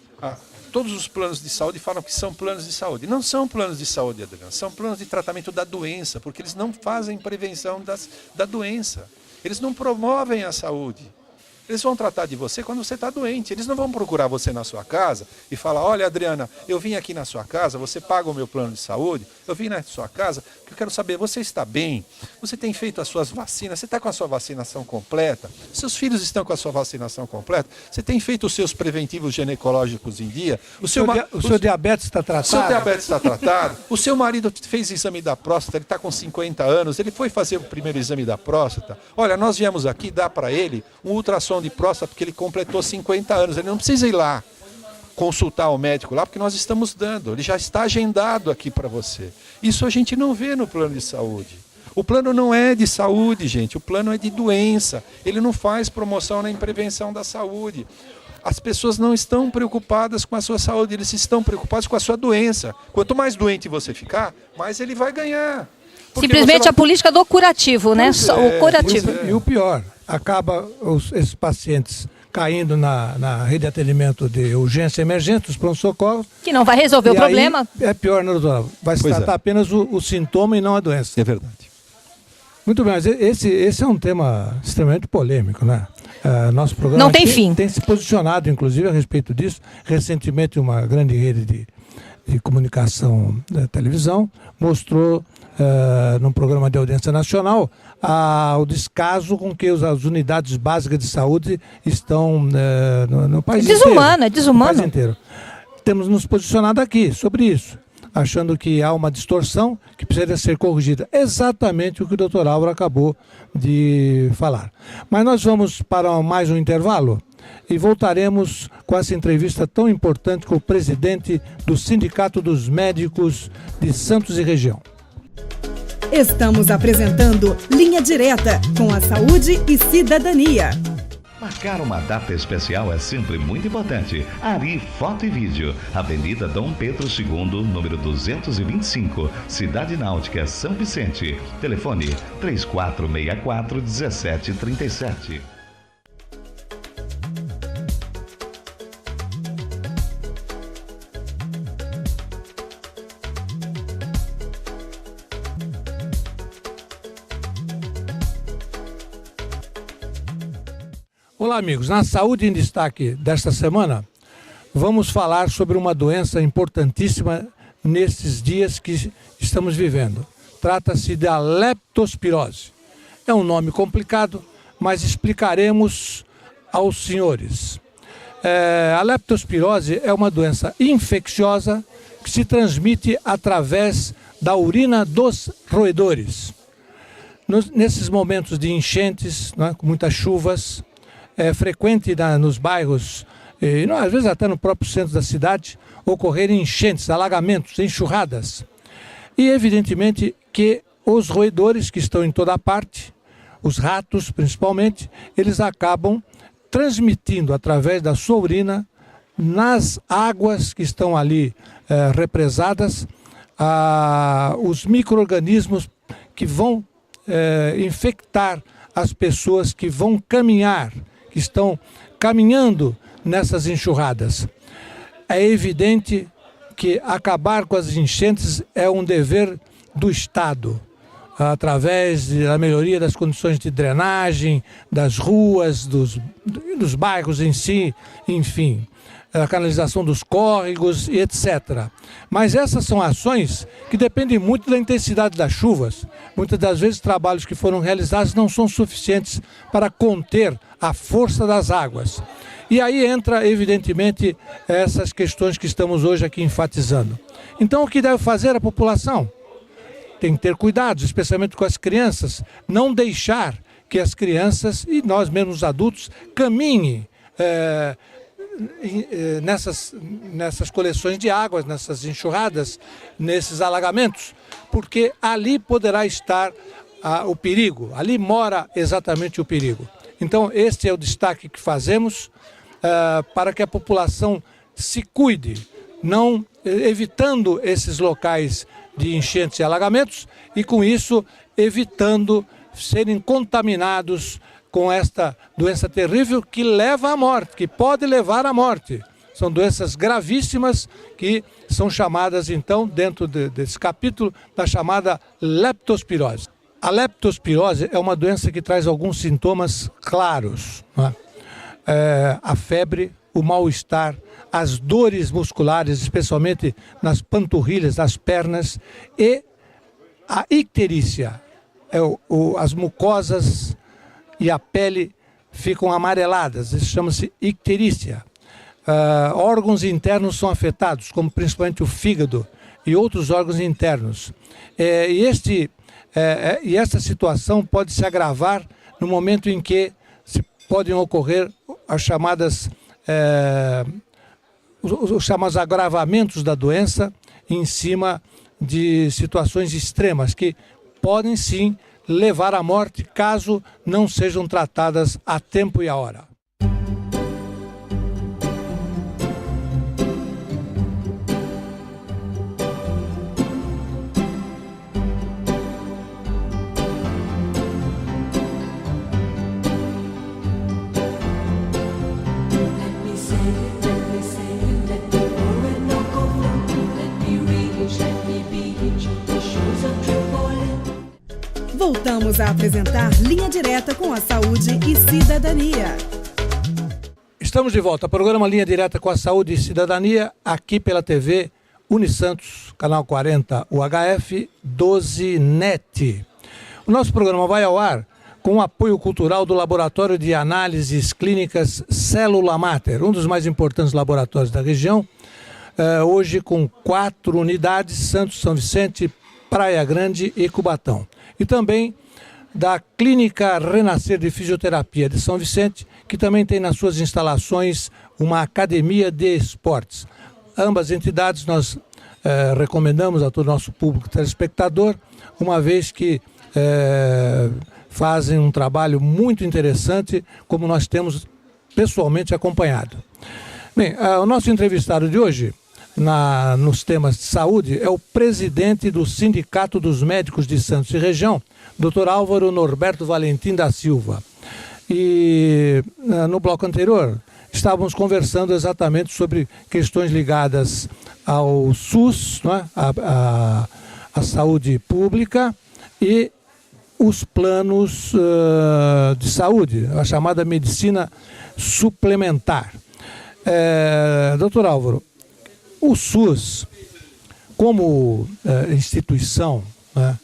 Todos os planos de saúde falam que são planos de saúde. Não são planos de saúde, Adriano. São planos de tratamento da doença, porque eles não fazem prevenção da doença. Eles não promovem a saúde. Eles vão tratar de você quando você está doente. Eles não vão procurar você na sua casa e falar, olha, Adriana, eu vim aqui na sua casa, você paga o meu plano de saúde, eu vim na sua casa, porque eu quero saber, você está bem? Você tem feito as suas vacinas? Você está com a sua vacinação completa? Seus filhos estão com a sua vacinação completa? Você tem feito os seus preventivos ginecológicos em dia? O seu diabetes está tratado? O seu diabetes está tratado? O seu marido fez exame da próstata, ele está com 50 anos, ele foi fazer o primeiro exame da próstata. Olha, nós viemos aqui dar para ele um ultrassom de próstata, porque ele completou 50 anos. Ele não precisa ir lá consultar o médico lá, porque nós estamos dando. Ele já está agendado aqui para você. Isso a gente não vê no plano de saúde. O plano não é de saúde, gente. O plano é de doença. Ele não faz promoção nem prevenção da saúde. As pessoas não estão preocupadas com a sua saúde, eles estão preocupados com a sua doença. Quanto mais doente você ficar, mais ele vai ganhar. Simplesmente a política do curativo, né? O curativo. E o pior, acaba esses pacientes caindo na rede de atendimento de urgência e emergência, dos pronto-socorros. Que não vai resolver o problema. É pior, né, doutora? Vai se tratar apenas o sintoma e não a doença. É verdade. Muito bem, mas esse é um tema extremamente polêmico, né? Nosso programa Não tem fim. Tem se posicionado, inclusive, a respeito disso. Recentemente, uma grande rede de comunicação da televisão mostrou, num programa de audiência nacional, o descaso com que as unidades básicas de saúde estão no país inteiro. É desumano. No país inteiro. Temos nos posicionado aqui sobre isso, achando que há uma distorção que precisa ser corrigida. Exatamente o que o doutor Álvaro acabou de falar. Mas nós vamos para mais um intervalo e voltaremos com essa entrevista tão importante com o presidente do Sindicato dos Médicos de Santos e região. Estamos apresentando Linha Direta com a Saúde e Cidadania. Marcar uma data especial é sempre muito importante. Ari Foto e Vídeo, Avenida Dom Pedro II, número 225, Cidade Náutica, São Vicente. Telefone 3464-1737. Olá, amigos. Na Saúde em Destaque desta semana, vamos falar sobre uma doença importantíssima nesses dias que estamos vivendo. Trata-se da leptospirose. É um nome complicado, mas explicaremos aos senhores. A leptospirose é uma doença infecciosa que se transmite através da urina dos roedores. Nesses momentos de enchentes, com muitas chuvas, é frequente nos bairros, e às vezes até no próprio centro da cidade, ocorrerem enchentes, alagamentos, enxurradas. E evidentemente que os roedores que estão em toda parte, os ratos principalmente, eles acabam transmitindo através da sua urina nas águas que estão ali represadas, os micro-organismos que vão infectar as pessoas que vão caminhar, que estão caminhando nessas enxurradas. É evidente que acabar com as enchentes é um dever do Estado, através da melhoria das condições de drenagem, das ruas, dos bairros em si, enfim, a canalização dos córregos e etc. Mas essas são ações que dependem muito da intensidade das chuvas. Muitas das vezes trabalhos que foram realizados não são suficientes para conter a força das águas. E aí entra, evidentemente, essas questões que estamos hoje aqui enfatizando. Então, o que deve fazer a população? Tem que ter cuidado, especialmente com as crianças, não deixar que as crianças e nós mesmos adultos caminhem nessas coleções de águas, nessas enxurradas, nesses alagamentos, porque ali poderá estar o perigo, ali mora exatamente o perigo. Então, este é o destaque que fazemos para que a população se cuide, não evitando esses locais de enchentes e alagamentos e, com isso, evitando serem contaminados com esta doença terrível que leva à morte, que pode levar à morte. São doenças gravíssimas que são chamadas, então, dentro desse capítulo, da chamada leptospirose. A leptospirose é uma doença que traz alguns sintomas claros, não é? A febre, o mal-estar, as dores musculares, especialmente nas panturrilhas, nas pernas, e a icterícia. As mucosas e a pele ficam amareladas, isso chama-se icterícia. Órgãos internos são afetados, como principalmente o fígado e outros órgãos internos. E essa situação pode se agravar no momento em que podem ocorrer as chamadas, os chamados agravamentos da doença em cima de situações extremas que podem sim levar à morte caso não sejam tratadas a tempo e a hora. Voltamos a apresentar Linha Direta com a Saúde e Cidadania. Estamos de volta. Programa Linha Direta com a Saúde e Cidadania, aqui pela TV Unisantos, canal 40 UHF 12 NET. O nosso programa vai ao ar com o apoio cultural do Laboratório de Análises Clínicas Célula Mater, um dos mais importantes laboratórios da região, hoje com 4 unidades, Santos, São Vicente, Praia Grande e Cubatão. E também da Clínica Renascer de Fisioterapia de São Vicente, que também tem nas suas instalações uma academia de esportes. Ambas entidades nós recomendamos a todo o nosso público telespectador, uma vez que fazem um trabalho muito interessante, como nós temos pessoalmente acompanhado. Bem, o nosso entrevistado de hoje, nos temas de saúde, é o presidente do Sindicato dos Médicos de Santos e Região, Dr. Álvaro Norberto Valentim da Silva. E no bloco anterior estávamos conversando exatamente sobre questões ligadas ao SUS, não é? a saúde pública e os planos de saúde, a chamada medicina suplementar. Doutor Álvaro, o SUS, como instituição, né,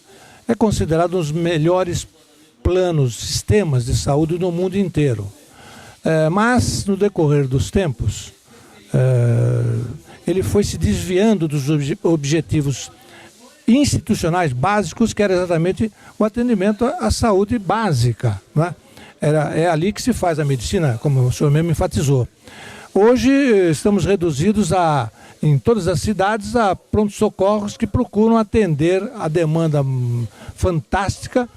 é considerado um dos melhores planos, sistemas de saúde no mundo inteiro. Mas, no decorrer dos tempos, ele foi se desviando dos objetivos institucionais básicos, que era exatamente o atendimento à saúde básica, né? É ali que se faz a medicina, como o senhor mesmo enfatizou. Hoje estamos reduzidos em todas as cidades a pronto-socorros que procuram atender a demanda fantástica,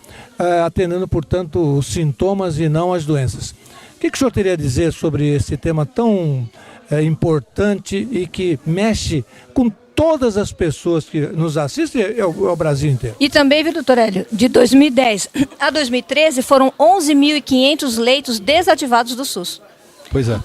atendendo, portanto, os sintomas e não as doenças. O que o senhor teria a dizer sobre esse tema tão importante e que mexe com todas as pessoas que nos assistem e o Brasil inteiro? E também, viu, doutor Hélio, de 2010 a 2013 foram 11.500 leitos desativados do SUS. Pois é.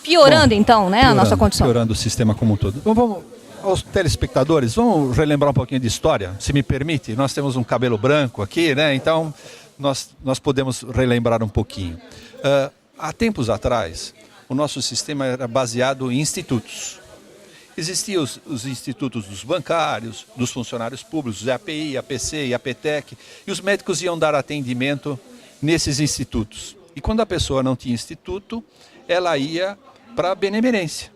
Piorando, então, né, a nossa condição. Piorando o sistema como um todo. Então, vamos aos telespectadores, vamos relembrar um pouquinho de história, se me permite. Nós temos um cabelo branco aqui, né? Então nós podemos relembrar um pouquinho. Há tempos atrás, o nosso sistema era baseado em institutos. Existiam os institutos dos bancários, dos funcionários públicos, API, APC e APTEC, e os médicos iam dar atendimento nesses institutos. E quando a pessoa não tinha instituto, ela ia para a benemerência,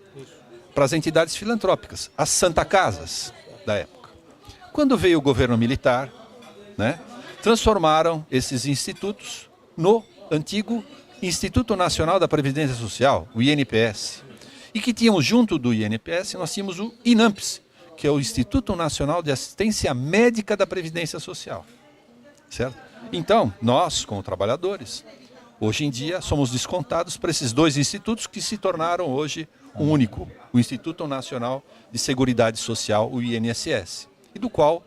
para as entidades filantrópicas, as Santa Casas da época. Quando veio o governo militar, né, transformaram esses institutos no antigo Instituto Nacional da Previdência Social, o INPS. E que tínhamos junto do INPS, nós tínhamos o INAMPS, que é o Instituto Nacional de Assistência Médica da Previdência Social. Certo? Então, nós, como trabalhadores, hoje em dia somos descontados para esses dois institutos que se tornaram hoje um único, o Instituto Nacional de Seguridade Social, o INSS, e do qual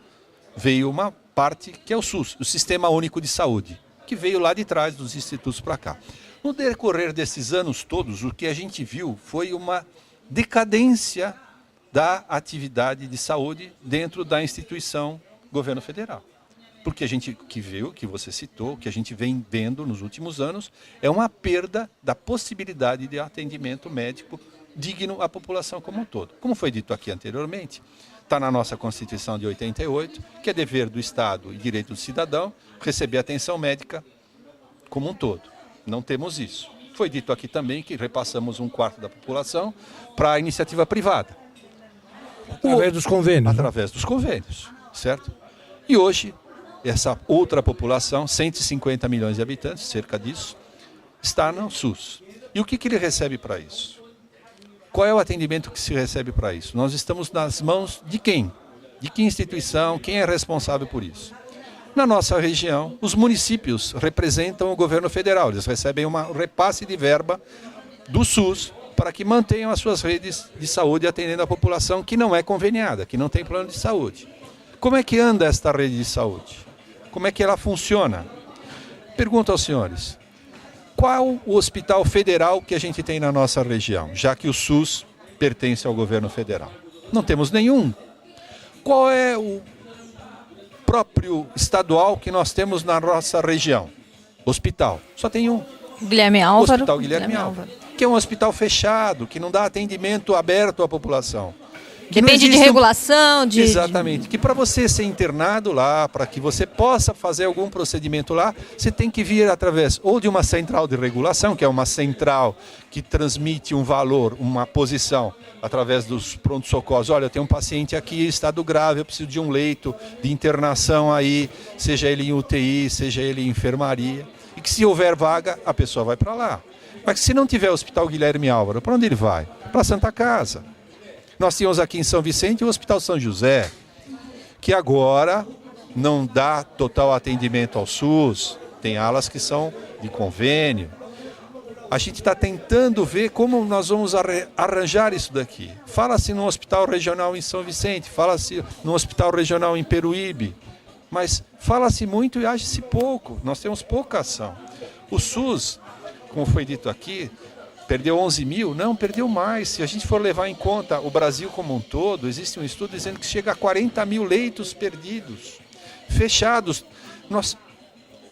veio uma parte que é o SUS, o Sistema Único de Saúde, que veio lá de trás dos institutos para cá. No decorrer desses anos todos, o que a gente viu foi uma decadência da atividade de saúde dentro da instituição governo federal. Porque a gente que viu, que você citou, que a gente vem vendo nos últimos anos, é uma perda da possibilidade de atendimento médico digno à população como um todo. Como foi dito aqui anteriormente, está na nossa Constituição de 88, que é dever do Estado e direito do cidadão receber atenção médica como um todo. Não temos isso. Foi dito aqui também que repassamos 1/4 da população para a iniciativa privada. Através dos convênios. Através dos convênios, certo? E hoje, essa outra população, 150 milhões de habitantes, cerca disso, está no SUS. E o que ele recebe para isso? Qual é o atendimento que se recebe para isso? Nós estamos nas mãos de quem? De que instituição? Quem é responsável por isso? Na nossa região, os municípios representam o governo federal. Eles recebem um repasse de verba do SUS para que mantenham as suas redes de saúde atendendo a população que não é conveniada, que não tem plano de saúde. Como é que anda esta rede de saúde? Como é que ela funciona? Pergunto aos senhores, qual o hospital federal que a gente tem na nossa região, já que o SUS pertence ao governo federal? Não temos nenhum. Qual é o próprio estadual que nós temos na nossa região? Hospital. Só tem um. Guilherme Álvaro. Hospital Guilherme Álvaro. Que é um hospital fechado, que não dá atendimento aberto à população. Depende de regulação, Exatamente. Que para você ser internado lá, para que você possa fazer algum procedimento lá, você tem que vir através ou de uma central de regulação, que é uma central que transmite um valor, uma posição, através dos pronto-socorros. Olha, eu tenho um paciente aqui em estado grave, eu preciso de um leito de internação aí, seja ele em UTI, seja ele em enfermaria. E que se houver vaga, a pessoa vai para lá. Mas se não tiver Hospital Guilherme Álvaro, para onde ele vai? Para a Santa Casa. Nós tínhamos aqui em São Vicente o Hospital São José, que agora não dá total atendimento ao SUS, tem alas que são de convênio. A gente está tentando ver como nós vamos arranjar isso daqui. Fala-se no Hospital Regional em São Vicente, fala-se no Hospital Regional em Peruíbe, mas fala-se muito e age-se pouco, nós temos pouca ação. O SUS, como foi dito aqui, perdeu 11 mil? Não, perdeu mais. Se a gente for levar em conta o Brasil como um todo, existe um estudo dizendo que chega a 40 mil leitos perdidos, fechados.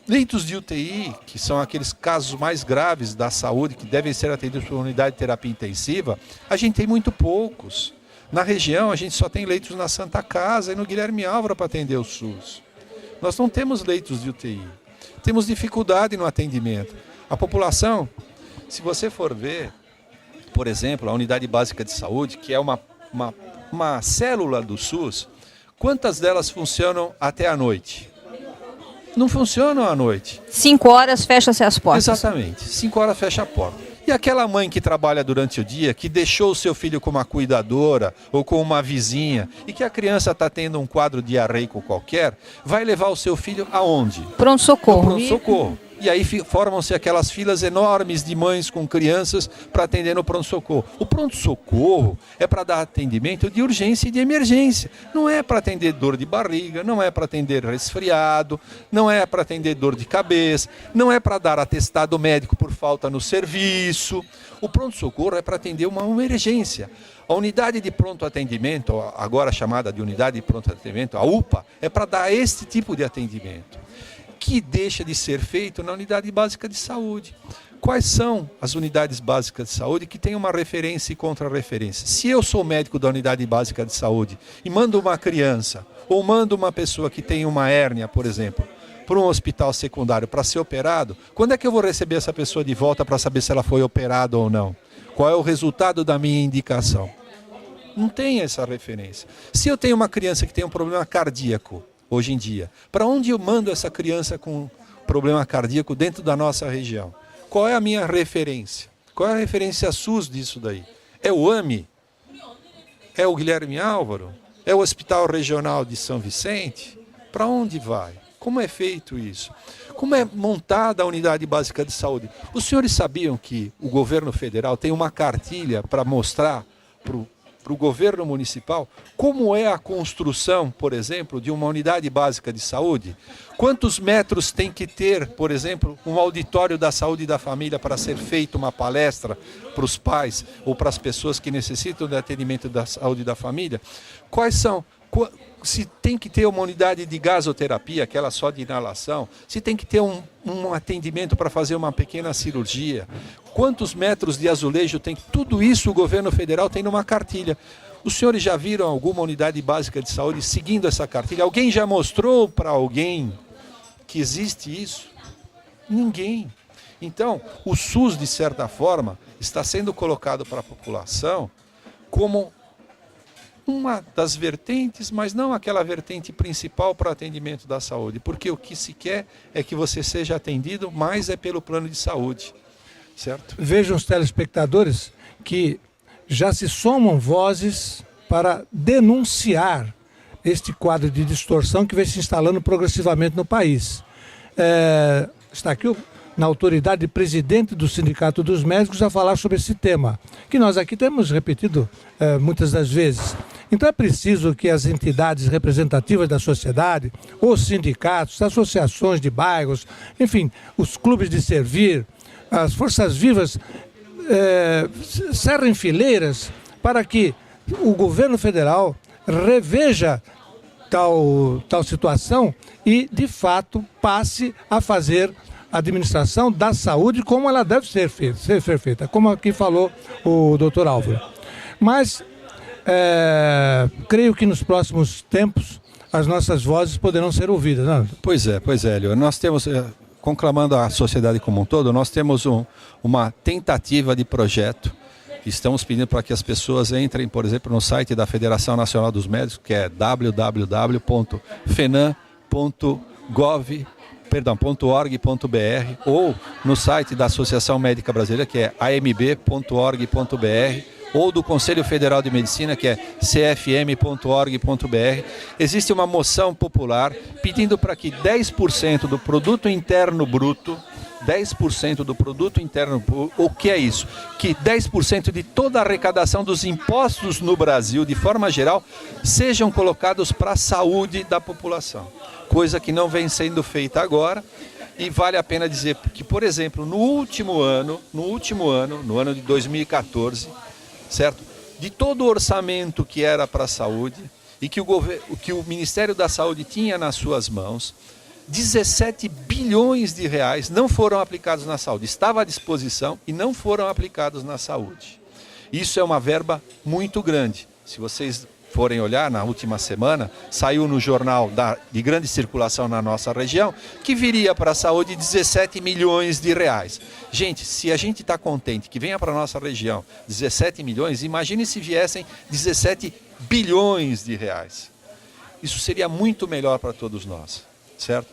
Leitos de UTI, que são aqueles casos mais graves da saúde, que devem ser atendidos por unidade de terapia intensiva, a gente tem muito poucos. Na região, a gente só tem leitos na Santa Casa e no Guilherme Álvaro para atender o SUS. Nós não temos leitos de UTI. Temos dificuldade no atendimento. A população... Se você for ver, por exemplo, a unidade básica de saúde, que é uma célula do SUS, quantas delas funcionam até a noite? Não funcionam à noite. 5 horas fecha-se as portas. Exatamente, 5 horas fecha a porta. E aquela mãe que trabalha durante o dia, que deixou o seu filho com uma cuidadora ou com uma vizinha, e que a criança está tendo um quadro diarreico qualquer, vai levar o seu filho aonde? Pronto-socorro. Pronto-socorro. E aí formam-se aquelas filas enormes de mães com crianças para atender no pronto-socorro. O pronto-socorro é para dar atendimento de urgência e de emergência. Não é para atender dor de barriga, não é para atender resfriado, não é para atender dor de cabeça, não é para dar atestado médico por falta no serviço. O pronto-socorro é para atender uma emergência. A unidade de pronto atendimento, agora chamada de unidade de pronto atendimento, a UPA, é para dar este tipo de atendimento, que deixa de ser feito na unidade básica de saúde. Quais são as unidades básicas de saúde que têm uma referência e contra-referência? Se eu sou médico da unidade básica de saúde e mando uma criança, ou mando uma pessoa que tem uma hérnia, por exemplo, para um hospital secundário para ser operado, quando é que eu vou receber essa pessoa de volta para saber se ela foi operada ou não? Qual é o resultado da minha indicação? Não tem essa referência. Se eu tenho uma criança que tem um problema cardíaco, hoje em dia, para onde eu mando essa criança com problema cardíaco dentro da nossa região? Qual é a minha referência? Qual é a referência SUS disso daí? É o AMI? É o Guilherme Álvaro? É o Hospital Regional de São Vicente? Para onde vai? Como é feito isso? Como é montada a unidade básica de saúde? Os senhores sabiam que o governo federal tem uma cartilha para mostrar para o governo municipal como é a construção, por exemplo, de uma unidade básica de saúde? Quantos metros tem que ter, por exemplo, um auditório da saúde e da família para ser feita uma palestra para os pais ou para as pessoas que necessitam de atendimento da saúde e da família? Quais são? Se tem que ter uma unidade de gasoterapia, aquela só de inalação, se tem que ter um atendimento para fazer uma pequena cirurgia, quantos metros de azulejo tem? Tudo isso o governo federal tem numa cartilha. Os senhores já viram alguma unidade básica de saúde seguindo essa cartilha? Alguém já mostrou para alguém que existe isso? Ninguém. Então, o SUS, de certa forma, está sendo colocado para a população como uma das vertentes, mas não aquela vertente principal para o atendimento da saúde, porque o que se quer é que você seja atendido, mais é pelo plano de saúde, certo? Vejam os telespectadores que já se somam vozes para denunciar este quadro de distorção que vem se instalando progressivamente no país. Está aqui na autoridade presidente do Sindicato dos Médicos a falar sobre esse tema, que nós aqui temos repetido muitas das vezes. Então é preciso que as entidades representativas da sociedade, os sindicatos, associações de bairros, enfim, os clubes de servir, as forças vivas cerrem fileiras para que o governo federal reveja tal situação e, de fato, passe a fazer a administração da saúde como ela deve ser feita, como aqui falou o doutor Álvaro. Mas creio que nos próximos tempos as nossas vozes poderão ser ouvidas, né? Pois é, Hélio. Nós temos, conclamando a sociedade como um todo, nós temos uma tentativa de projeto. Estamos pedindo para que as pessoas entrem, por exemplo, no site da Federação Nacional dos Médicos, que é www.fenan.org.br, ou no site da Associação Médica Brasileira, que é amb.org.br, ou do Conselho Federal de Medicina, que é cfm.org.br. Existe uma moção popular pedindo para que 10% do produto interno bruto, 10% do produto interno bruto, o que é isso? Que 10% de toda a arrecadação dos impostos no Brasil, de forma geral, sejam colocados para a saúde da população. Coisa que não vem sendo feita agora. E vale a pena dizer que, por exemplo, no ano de 2014, certo? De todo o orçamento que era para a saúde e que o Ministério da Saúde tinha nas suas mãos, 17 bilhões de reais não foram aplicados na saúde. Estava à disposição e não foram aplicados na saúde. Isso é uma verba muito grande. Se vocês forem olhar, na última semana, saiu no jornal de grande circulação na nossa região, que viria para a saúde 17 milhões de reais. Gente, se a gente está contente que venha para a nossa região 17 milhões, imagine se viessem 17 bilhões de reais. Isso seria muito melhor para todos nós, certo?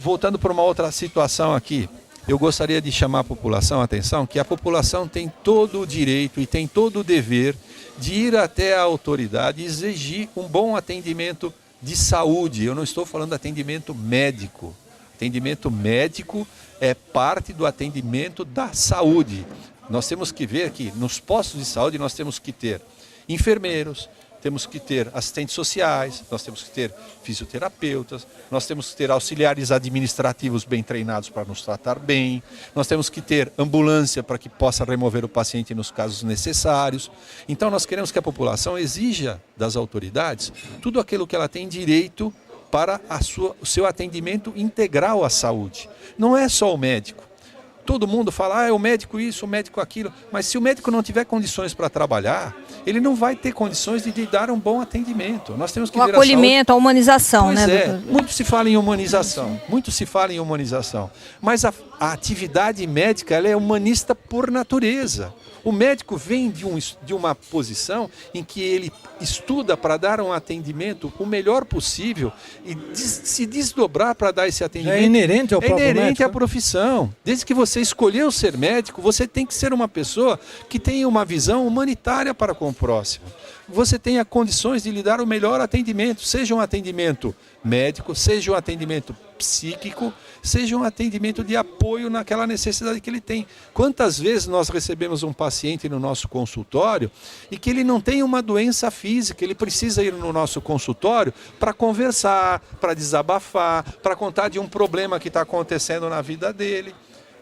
Voltando para uma outra situação aqui, eu gostaria de chamar a população a atenção que a população tem todo o direito e tem todo o dever de ir até a autoridade e exigir um bom atendimento de saúde. Eu não estou falando de atendimento médico. Atendimento médico é parte do atendimento da saúde. Nós temos que ver que nos postos de saúde nós temos que ter enfermeiros, temos que ter assistentes sociais, nós temos que ter fisioterapeutas, nós temos que ter auxiliares administrativos bem treinados para nos tratar bem, nós temos que ter ambulância para que possa remover o paciente nos casos necessários. Então nós queremos que a população exija das autoridades tudo aquilo que ela tem direito para o seu atendimento integral à saúde. Não é só o médico. Todo mundo fala, é o médico isso, o médico aquilo, mas se o médico não tiver condições para trabalhar, ele não vai ter condições de dar um bom atendimento. Nós temos que o acolhimento, a humanização, pois né? É, muito se fala em humanização, mas a atividade médica ela é humanista por natureza. O médico vem de uma posição em que ele estuda para dar um atendimento o melhor possível e se desdobrar para dar esse atendimento. É inerente ao próprio médico. É inerente à profissão. Desde que você escolheu ser médico, você tem que ser uma pessoa que tenha uma visão humanitária para com o próximo. Você tenha condições de lhe dar o melhor atendimento, seja um atendimento médico, seja um atendimento psíquico, seja um atendimento de apoio naquela necessidade que ele tem. Quantas vezes nós recebemos um paciente no nosso consultório e que ele não tem uma doença física, ele precisa ir no nosso consultório para conversar, para desabafar, para contar de um problema que está acontecendo na vida dele.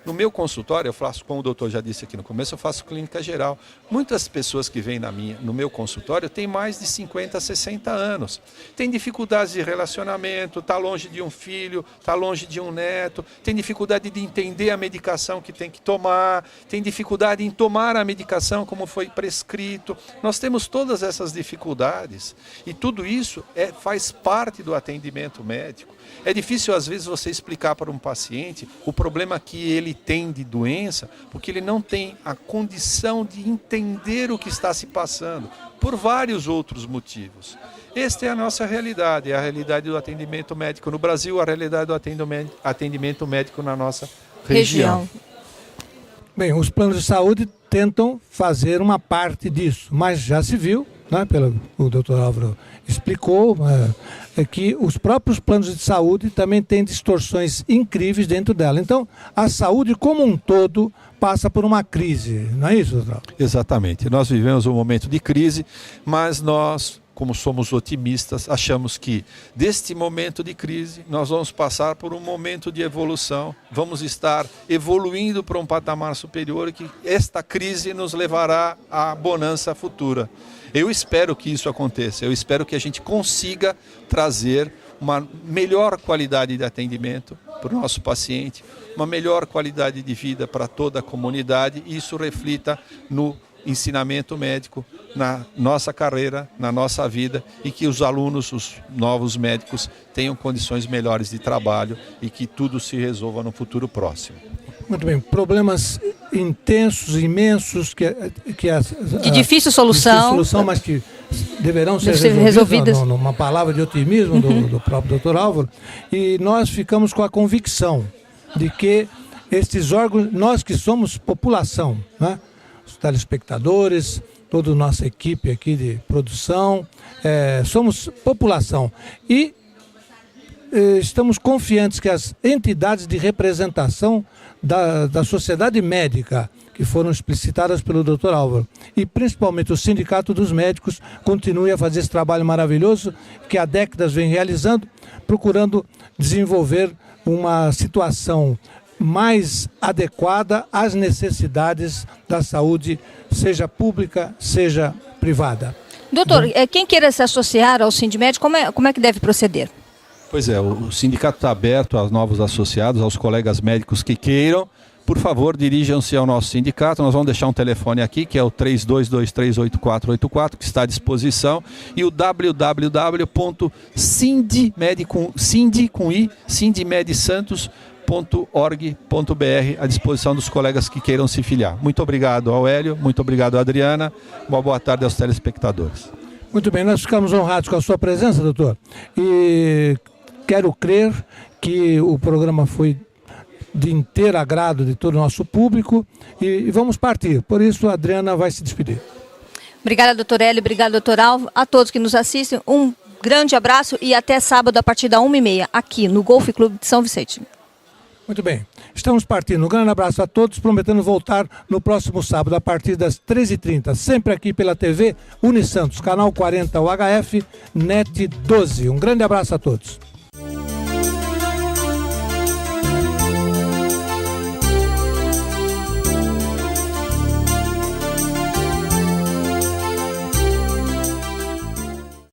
No meu consultório, eu faço, como o doutor já disse aqui no começo, eu faço clínica geral. Muitas pessoas que vêm no meu consultório têm mais de 50, 60 anos. Tem dificuldades de relacionamento, está longe de um filho, está longe de um neto, tem dificuldade de entender a medicação que tem que tomar, tem dificuldade em tomar a medicação como foi prescrito. Nós temos todas essas dificuldades e tudo isso faz parte do atendimento médico. É difícil, às vezes, você explicar para um paciente o problema que ele tem de doença, porque ele não tem a condição de entender o que está se passando, por vários outros motivos. Esta é a nossa realidade, é a realidade do atendimento médico no Brasil, a realidade do atendimento médico na nossa região. Bem, os planos de saúde tentam fazer uma parte disso, mas já se viu, né, o doutor Álvaro explicou, que os próprios planos de saúde também têm distorções incríveis dentro dela. Então, a saúde como um todo passa por uma crise, não é isso, doutor? Exatamente. Nós vivemos um momento de crise, mas nós, como somos otimistas, achamos que deste momento de crise nós vamos passar por um momento de evolução, vamos estar evoluindo para um patamar superior e que esta crise nos levará à bonança futura. Eu espero que isso aconteça, eu espero que a gente consiga trazer uma melhor qualidade de atendimento para o nosso paciente, uma melhor qualidade de vida para toda a comunidade e isso reflita no ensinamento médico, na nossa carreira, na nossa vida e que os alunos, os novos médicos tenham condições melhores de trabalho e que tudo se resolva no futuro próximo. Muito bem, problemas intensos, imensos, de difícil solução, mas que deverão ser resolvidos, numa palavra de otimismo do próprio Dr. Álvaro, e nós ficamos com a convicção de que estes órgãos, nós que somos população, né? Os telespectadores, toda a nossa equipe aqui de produção, somos população e estamos confiantes que as entidades de representação da sociedade médica que foram explicitadas pelo Dr. Álvaro e principalmente o Sindicato dos Médicos continue a fazer esse trabalho maravilhoso que há décadas vem realizando, procurando desenvolver uma situação mais adequada às necessidades da saúde, seja pública, seja privada. Doutor, quem queira se associar ao Sindmed, como é que deve proceder? Pois é, o sindicato está aberto aos novos associados, aos colegas médicos que queiram. Por favor, dirijam-se ao nosso sindicato. Nós vamos deixar um telefone aqui, que é o 32238484, que está à disposição, e o www.sindmedsantos.org.br à disposição dos colegas que queiram se filiar. Muito obrigado ao Hélio, muito obrigado à Adriana, uma boa tarde aos telespectadores. Muito bem, nós ficamos honrados com a sua presença, doutor, e quero crer que o programa foi de inteiro agrado de todo o nosso público e vamos partir. Por isso, a Adriana vai se despedir. Obrigada, doutor Hélio, obrigada, doutor Álvaro, a todos que nos assistem, um grande abraço e até sábado a partir da 1h30, aqui no Golf Clube de São Vicente. Muito bem, estamos partindo. Um grande abraço a todos, prometendo voltar no próximo sábado, a partir das 13h30, sempre aqui pela TV Unisantos, canal 40 UHF, NET 12. Um grande abraço a todos.